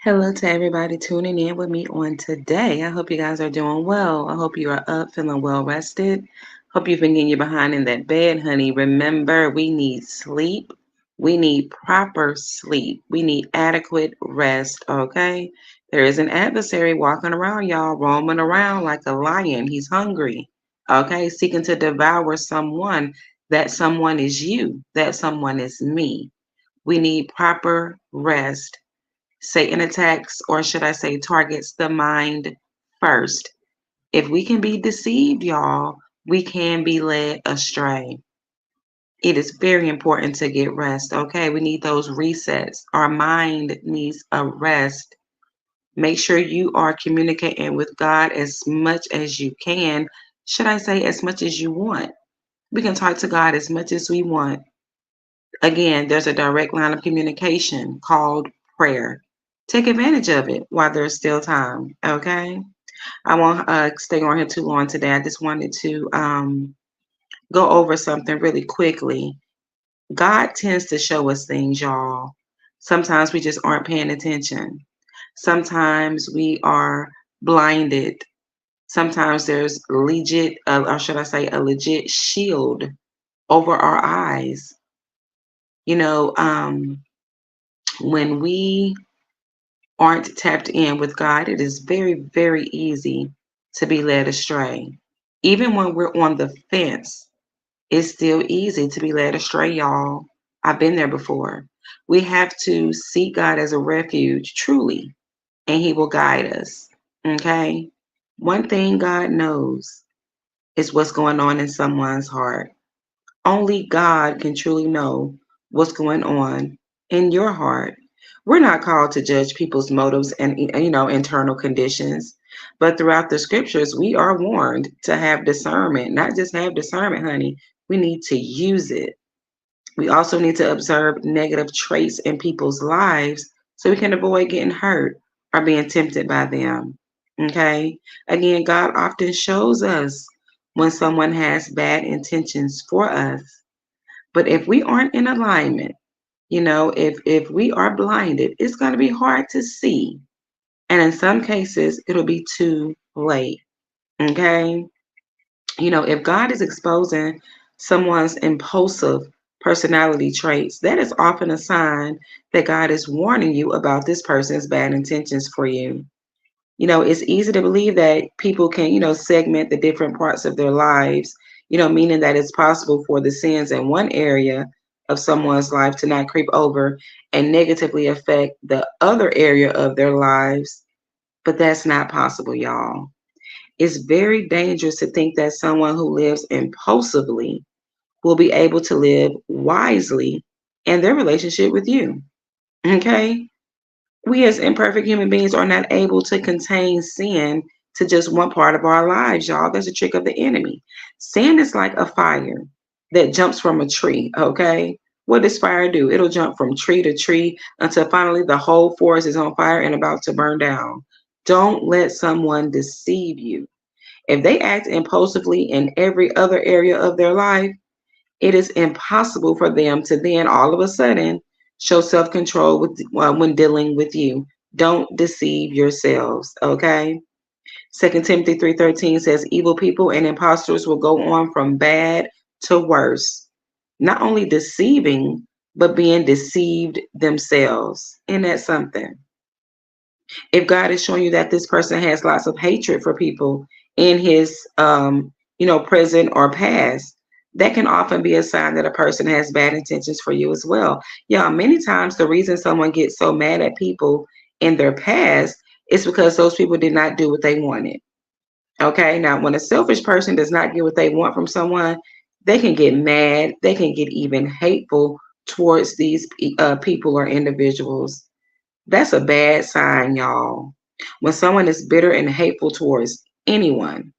Hello to everybody tuning in with me on today. I hope you guys are doing well. I hope you are up, feeling well rested. Hope you've been getting your behind in that bed, honey. Remember, we need sleep. We need proper sleep. We need adequate rest, okay? There is an adversary walking around, y'all, roaming around like a lion. He's hungry, okay? Seeking to devour someone. That someone is you. That someone is me. We need proper rest. Satan attacks, or should I say, targets the mind first. If we can be deceived, y'all, we can be led astray. It is very important to get rest, okay? We need those resets. Our mind needs a rest. Make sure you are communicating with God as much as you can. Should I say, as much as you want? We can talk to God as much as we want. Again, there's a direct line of communication called prayer. Take advantage of it while there's still time, okay? I won't stay on here too long today. I just wanted to go over something really quickly. God tends to show us things, y'all. Sometimes we just aren't paying attention. Sometimes we are blinded. Sometimes there's legit, or should I say, a legit shield over our eyes. You know, when we aren't tapped in with God, it is very, very easy to be led astray. Even when we're on the fence, it's still easy to be led astray, y'all. I've been there before. We have to seek God as a refuge, truly, and He will guide us. Okay? One thing God knows is what's going on in someone's heart. Only God can truly know what's going on in your heart. We're not called to judge people's motives and internal conditions, but throughout the scriptures we are warned to have discernment, not just have discernment, honey. We need to use it. We also need to observe negative traits in people's lives so we can avoid getting hurt or being tempted by them. Okay? Again, God often shows us when someone has bad intentions for us. But if we aren't in alignment, if we are blinded, it's going to be hard to see. And in some cases, it'll be too late. Okay? If God is exposing someone's impulsive personality traits, that is often a sign that God is warning you about this person's bad intentions for you. It's easy to believe that people can, segment the different parts of their lives, meaning that it's possible for the sins in one area of someone's life to not creep over and negatively affect the other area of their lives. But that's not possible, y'all. It's very dangerous to think that someone who lives impulsively will be able to live wisely in their relationship with you. Okay? We as imperfect human beings are not able to contain sin to just one part of our lives, y'all. That's a trick of the enemy. Sin is like a fire that jumps from a tree, okay? What does fire do? It'll jump from tree to tree until finally the whole forest is on fire and about to burn down. Don't let someone deceive you. If they act impulsively in every other area of their life, it is impossible for them to then all of a sudden show self-control when dealing with you. Don't deceive yourselves, okay? 2 Timothy 3:13 says, evil people and impostors will go on from bad to worse, not only deceiving, but being deceived themselves. Isn't that something? If God is showing you that this person has lots of hatred for people in his present or past, that can often be a sign that a person has bad intentions for you as well. Yeah, many times the reason someone gets so mad at people in their past is because those people did not do what they wanted. Okay, now when a selfish person does not get what they want from someone, they can get mad, they can get even hateful towards these people or individuals. That's a bad sign, y'all. When someone is bitter and hateful towards anyone,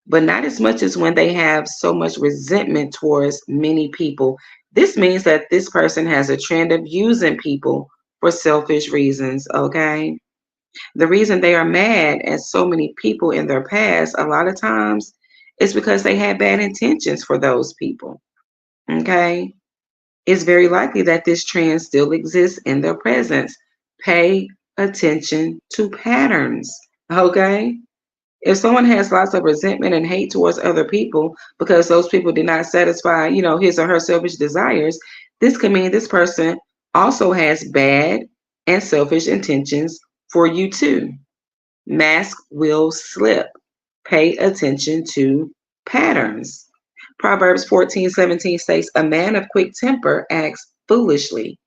but not as much as when they have so much resentment towards many people. This means that this person has a trend of using people for selfish reasons, okay? The reason they are mad at so many people in their past, a lot of times, is because they had bad intentions for those people, okay? It's very likely that this trend still exists in their presence. Pay attention to patterns. Okay? If someone has lots of resentment and hate towards other people because those people did not satisfy, his or her selfish desires, this could mean this person also has bad and selfish intentions for you too. Mask will slip. Pay attention to patterns. Proverbs 14:17 states, "A man of quick temper acts foolishly,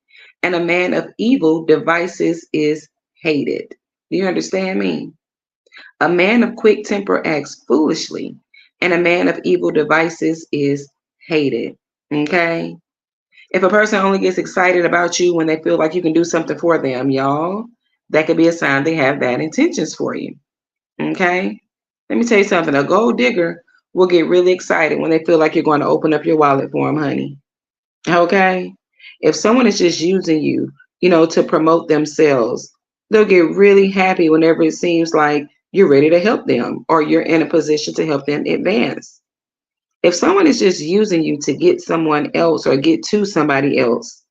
and a man of evil devices is hated." Do you understand me? A man of quick temper acts foolishly, and a man of evil devices is hated. Okay? If a person only gets excited about you when they feel like you can do something for them, y'all, that could be a sign they have bad intentions for you. Okay? Let me tell you something. A gold digger will get really excited when they feel like you're going to open up your wallet for them, honey. Okay? If someone is just using you, to promote themselves, they'll get really happy whenever it seems like you're ready to help them or you're in a position to help them advance. If someone is just using you to get someone else or get to somebody else,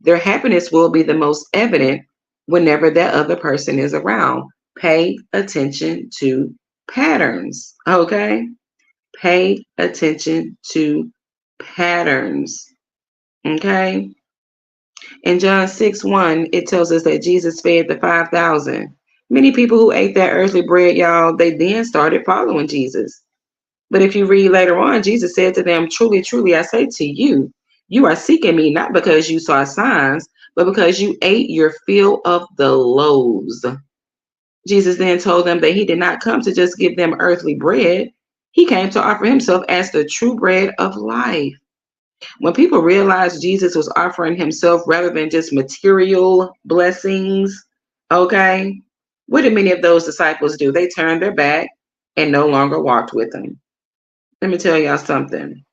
their happiness will be the most evident whenever that other person is around. Pay attention to patterns. Okay? Pay attention to patterns. Okay? In John 6:1, it tells us that Jesus fed the 5,000. Many people who ate that earthly bread, y'all, they then started following Jesus. But if you read later on, Jesus said to them, "Truly, truly, I say to you, you are seeking me not because you saw signs, but because you ate your fill of the loaves." Jesus then told them that he did not come to just give them earthly bread. He came to offer himself as the true bread of life. When people realized Jesus was offering himself rather than just material blessings, okay, what did many of those disciples do? They turned their back and no longer walked with him. Let me tell y'all something.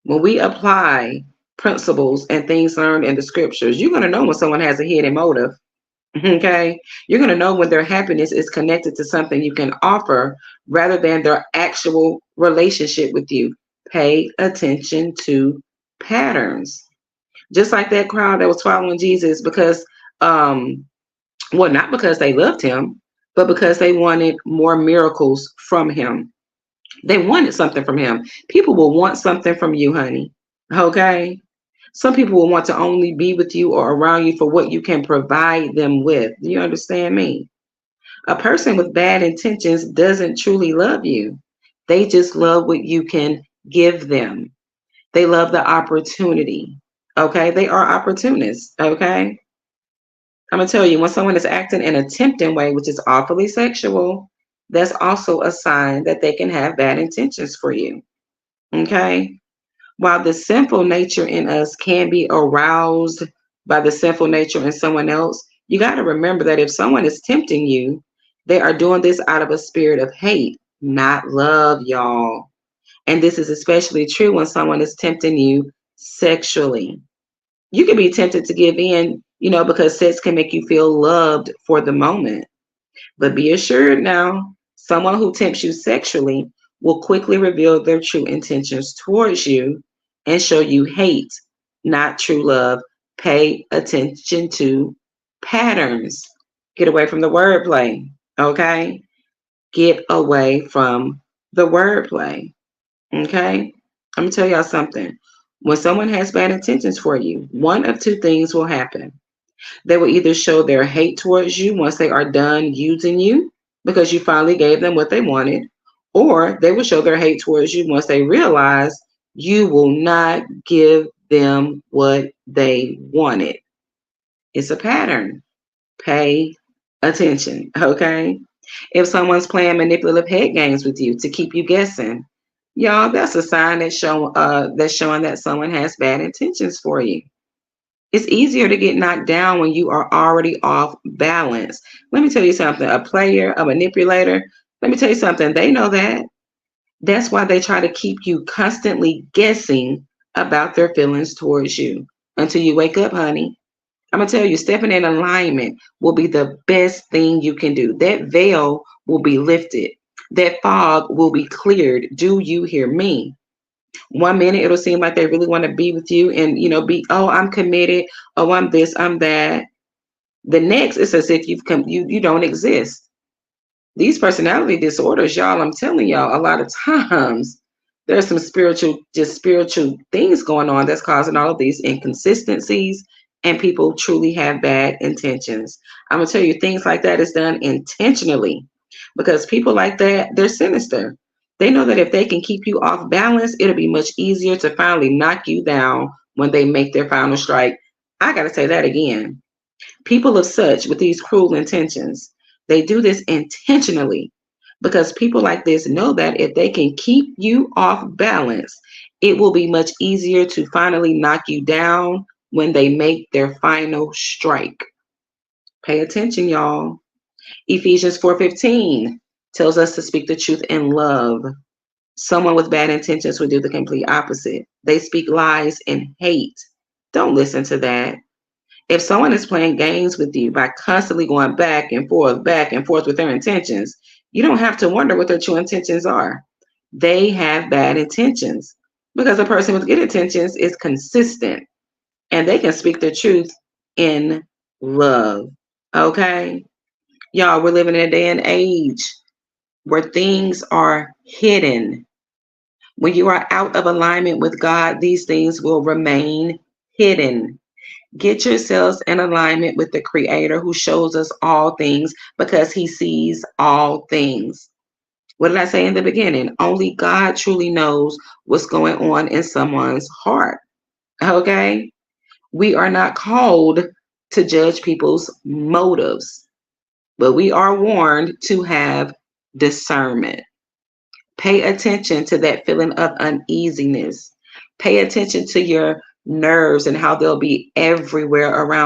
When we apply principles and things learned in the scriptures, you're going to know when someone has a hidden motive. Okay. You're going to know when their happiness is connected to something you can offer rather than their actual relationship with you. Pay attention to patterns. Just like that crowd that was following Jesus because, well, not because they loved him, but because they wanted more miracles from him. They wanted something from him. People will want something from you, honey. Okay. Some people will want to only be with you or around you for what you can provide them with. Do you understand me? A person with bad intentions doesn't truly love you. They just love what you can give them. They love the opportunity. Okay. They are opportunists. Okay. I'm going to tell you, when someone is acting in a tempting way, which is awfully sexual, that's also a sign that they can have bad intentions for you. Okay. While the sinful nature in us can be aroused by the sinful nature in someone else, you got to remember that if someone is tempting you, they are doing this out of a spirit of hate, not love, y'all. And this is especially true when someone is tempting you sexually. You can be tempted to give in, because sex can make you feel loved for the moment. But be assured now, someone who tempts you sexually will quickly reveal their true intentions towards you and show you hate, not true love. Pay attention to patterns. Get away from the wordplay, okay? Get away from the wordplay, okay? I'm gonna tell y'all something. When someone has bad intentions for you, one of two things will happen. They will either show their hate towards you once they are done using you because you finally gave them what they wanted, or they will show their hate towards you once they realize you will not give them what they wanted. It's a pattern. Pay attention, okay? If someone's playing manipulative head games with you to keep you guessing, y'all, that's a sign that's showing that someone has bad intentions for you. It's easier to get knocked down when you are already off balance. Let me tell you something. A player, a manipulator, let me tell you something. They know that. That's why they try to keep you constantly guessing about their feelings towards you until you wake up, honey. I'm going to tell you, stepping in alignment will be the best thing you can do. That veil will be lifted. That fog will be cleared. Do you hear me? One minute it'll seem like they really want to be with you and be, oh, I'm committed, oh, I'm this, I'm that. The next is as if you don't exist. These personality disorders, y'all, I'm telling y'all, a lot of times there's some spiritual things going on that's causing all of these inconsistencies, and people truly have bad intentions. I'm gonna tell you, things like that is done intentionally because people like that, they're sinister. They know that if they can keep you off balance, it'll be much easier to finally knock you down when they make their final strike. I gotta say that again. People of such with these cruel intentions, they do this intentionally because people like this know that if they can keep you off balance, it will be much easier to finally knock you down when they make their final strike. Pay attention, y'all. Ephesians 4:15 tells us to speak the truth in love. Someone with bad intentions would do the complete opposite. They speak lies and hate. Don't listen to that. If someone is playing games with you by constantly going back and forth with their intentions, you don't have to wonder what their true intentions are. They have bad intentions because a person with good intentions is consistent and they can speak the truth in love. Okay? Y'all, we're living in a day and age where things are hidden. When you are out of alignment with God, these things will remain hidden. Get yourselves in alignment with the Creator who shows us all things because He sees all things. What did I say in the beginning? Only God truly knows what's going on in someone's heart. Okay? We are not called to judge people's motives, but we are warned to have discernment. Pay attention to that feeling of uneasiness. Pay attention to your nerves and how they'll be everywhere around